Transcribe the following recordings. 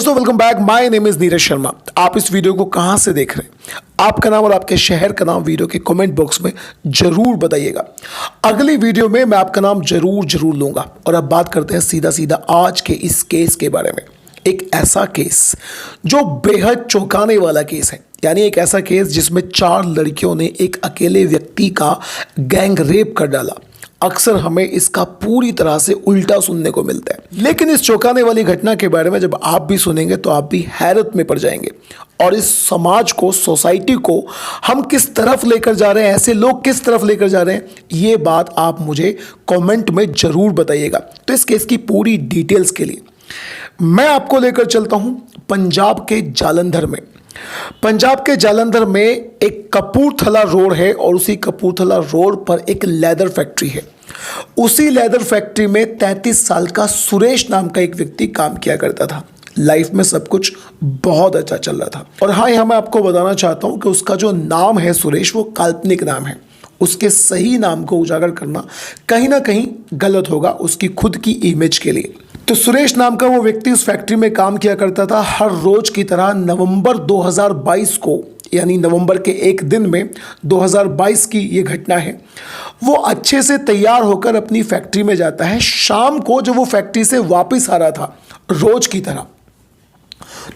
दोस्तों welcome back. My name is Neeraj Sharma. आप इस वीडियो को कहां से देख रहे हैं, आपका नाम और आपके शहर का नाम वीडियो के कमेंट बॉक्स में जरूर बताइएगा। अगली वीडियो में मैं आपका नाम जरूर लूंगा। और अब बात करते हैं सीधा सीधा आज के इस केस के बारे में। एक ऐसा केस जो बेहद चौंकाने वाला केस है, यानी एक ऐसा केस जिसमें 4 लड़कियों ने एक अकेले व्यक्ति का गैंग रेप कर डाला। अक्सर हमें इसका पूरी तरह से उल्टा सुनने को मिलता है, लेकिन इस चौंकाने वाली घटना के बारे में जब आप भी सुनेंगे तो आप भी हैरत में पड़ जाएंगे। और इस समाज को, सोसाइटी को हम किस तरफ लेकर जा रहे हैं, ऐसे लोग किस तरफ लेकर जा रहे हैं, ये बात आप मुझे कमेंट में जरूर बताइएगा। तो इस केस की पूरी डिटेल्स के लिए मैं आपको लेकर चलता हूं पंजाब के जालंधर में। पंजाब के जालंधर में एक कपूरथला रोड है और उसी कपूरथला रोड पर एक लेदर फैक्ट्री है। उसी लेदर फैक्ट्री में 33 साल का सुरेश नाम का एक व्यक्ति काम किया करता था। लाइफ में सब कुछ बहुत अच्छा चल रहा था। और हाँ, यहां मैं आपको बताना चाहता हूं कि उसका जो नाम है सुरेश, वो काल्पनिक नाम है। उसके सही नाम को उजागर करना कहीं ना कहीं गलत होगा उसकी खुद की इमेज के लिए। तो सुरेश नाम का वो व्यक्ति उस फैक्ट्री में काम किया करता था। हर रोज की तरह नवंबर 2022 को, यानी नवंबर के एक दिन में 2022 की ये घटना है, वो अच्छे से तैयार होकर अपनी फैक्ट्री में जाता है। शाम को जब वो फैक्ट्री से वापस आ रहा था रोज की तरह,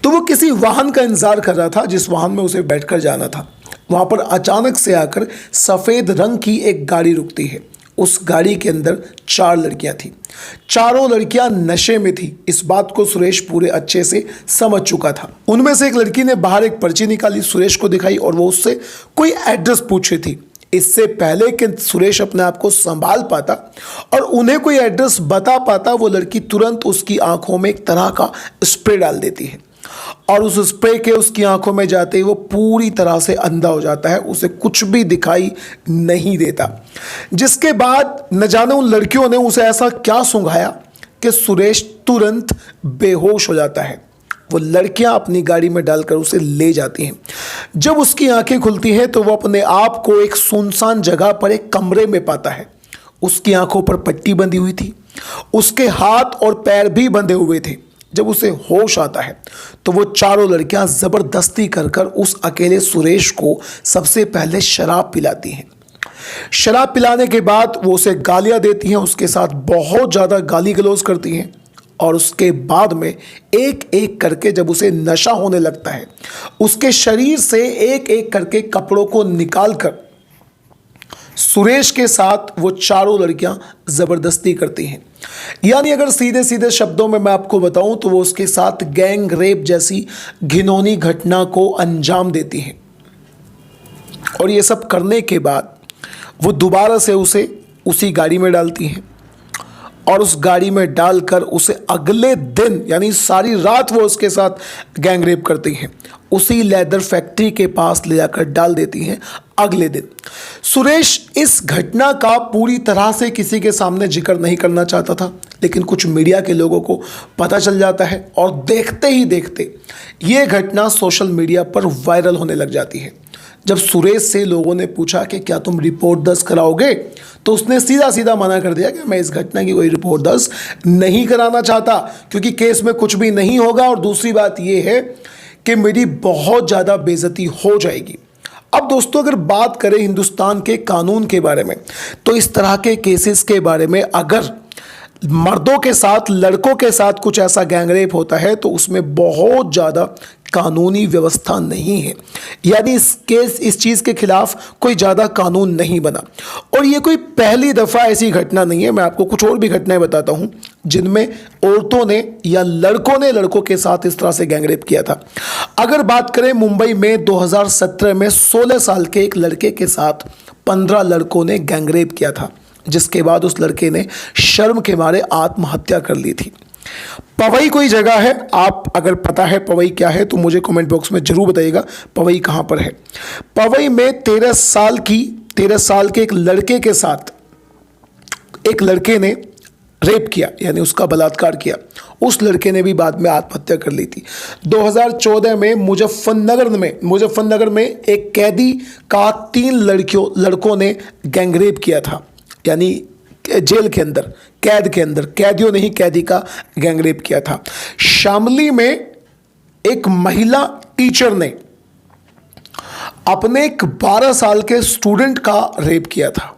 तो वो किसी वाहन का इंतजार कर रहा था जिस वाहन में उसे बैठकर जाना था। वहां पर अचानक से आकर सफेद रंग की एक गाड़ी रुकती है। उस गाड़ी के अंदर 4 लड़कियां थी। चारों लड़कियां नशे में थी। इस बात को सुरेश पूरे अच्छे से समझ चुका था। उनमें से एक लड़की ने बाहर एक पर्ची निकाली, सुरेश को दिखाई और वो उससे कोई एड्रेस पूछ रही थी। इससे पहले कि सुरेश अपने आप को संभाल पाता और उन्हें कोई एड्रेस बता पाता, वो लड़की तुरंत उसकी आंखों में एक तरह का स्प्रे डाल देती है। और उस स्प्रे के उसकी आंखों में जाते ही वो पूरी तरह से अंधा हो जाता है। उसे कुछ भी दिखाई नहीं देता। जिसके बाद न जाने उन लड़कियों ने उसे ऐसा क्या सूंघाया कि सुरेश तुरंत बेहोश हो जाता है। वो लड़कियां अपनी गाड़ी में डालकर उसे ले जाती हैं। जब उसकी आंखें खुलती हैं तो वो अपने आप को एक सुनसान जगह पर एक कमरे में पाता है। उसकी आंखों पर पट्टी बंधी हुई थी, उसके हाथ और पैर भी बंधे हुए थे। जब उसे होश आता है तो वो चारों लड़कियां जबरदस्ती कर उस अकेले सुरेश को सबसे पहले शराब पिलाती हैं। शराब पिलाने के बाद वो उसे गालियां देती हैं, उसके साथ बहुत ज़्यादा गाली गलौज करती हैं। और उसके बाद में एक एक करके जब उसे नशा होने लगता है, उसके शरीर से एक एक करके कपड़ों को निकाल कर सुरेश के साथ वो चारों लड़कियां जबरदस्ती करती हैं। यानी अगर सीधे सीधे शब्दों में मैं आपको बताऊं तो वो उसके साथ गैंग रेप जैसी घिनौनी घटना को अंजाम देती हैं। और ये सब करने के बाद वो दोबारा से उसे उसी गाड़ी में डालती हैं और उस गाड़ी में डालकर उसे अगले दिन, यानी सारी रात वो उसके साथ गैंग रेप करती हैं। उसी लेदर फैक्ट्री के पास ले जाकर डाल देती हैं अगले दिन। सुरेश इस घटना का पूरी तरह से किसी के सामने जिक्र नहीं करना चाहता था, लेकिन कुछ मीडिया के लोगों को पता चल जाता है और देखते ही देखते ये घटना सोशल मीडिया पर वायरल होने लग जाती है। जब सुरेश से लोगों ने पूछा कि क्या तुम रिपोर्ट दर्ज कराओगे, तो उसने सीधा सीधा मना कर दिया कि मैं इस घटना की कोई रिपोर्ट दर्ज नहीं कराना चाहता, क्योंकि केस में कुछ भी नहीं होगा और दूसरी बात यह है कि मेरी बहुत ज़्यादा बेइज्जती हो जाएगी। अब दोस्तों, अगर बात करें हिंदुस्तान के कानून के बारे में, तो इस तरह के केसेस के बारे में अगर मर्दों के साथ, लड़कों के साथ कुछ ऐसा गैंगरेप होता है तो उसमें बहुत ज़्यादा कानूनी व्यवस्था नहीं है। यानी इस चीज़ के खिलाफ कोई ज़्यादा कानून नहीं बना। और ये कोई पहली दफ़ा ऐसी घटना नहीं है। मैं आपको कुछ और भी घटनाएं बताता हूं जिनमें औरतों ने या लड़कों ने लड़कों के साथ इस तरह से गैंगरेप किया था। अगर बात करें मुंबई में 2017 में 16 साल के एक लड़के के साथ 15 लड़कों ने गैंगरेप किया था, जिसके बाद उस लड़के ने शर्म के मारे आत्महत्या कर ली थी। पवई कोई जगह है, आप अगर पता है पवई क्या है तो मुझे कमेंट बॉक्स में जरूर बताइएगा पवई कहां पर है। पवई में 13 साल के एक लड़के के साथ एक लड़के ने रेप किया, यानी उसका बलात्कार किया। उस लड़के ने भी बाद में आत्महत्या कर ली थी। 2014 में मुजफ्फरनगर में एक कैदी का 3 लड़कों ने गैंगरेप किया था, यानी जेल के अंदर, कैद के अंदर, कैदियों ने ही कैदी का गैंगरेप किया था। शामली में एक महिला टीचर ने अपने एक 12 साल के स्टूडेंट का रेप किया था।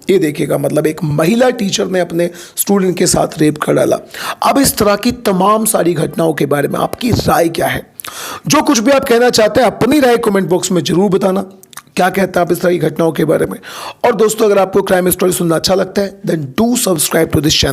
ये देखिएगा, मतलब एक महिला टीचर ने अपने स्टूडेंट के साथ रेप कर डाला। अब इस तरह की तमाम सारी घटनाओं के बारे में आपकी राय क्या है? जो कुछ भी आप कहना चाहते हैं अपनी राय कमेंट बॉक्स में जरूर बताना। क्या कहते हैं आप इस तरह की घटनाओं के बारे में? और दोस्तों, अगर आपको क्राइम स्टोरी सुनना अच्छा लगता है then do subscribe to this channel.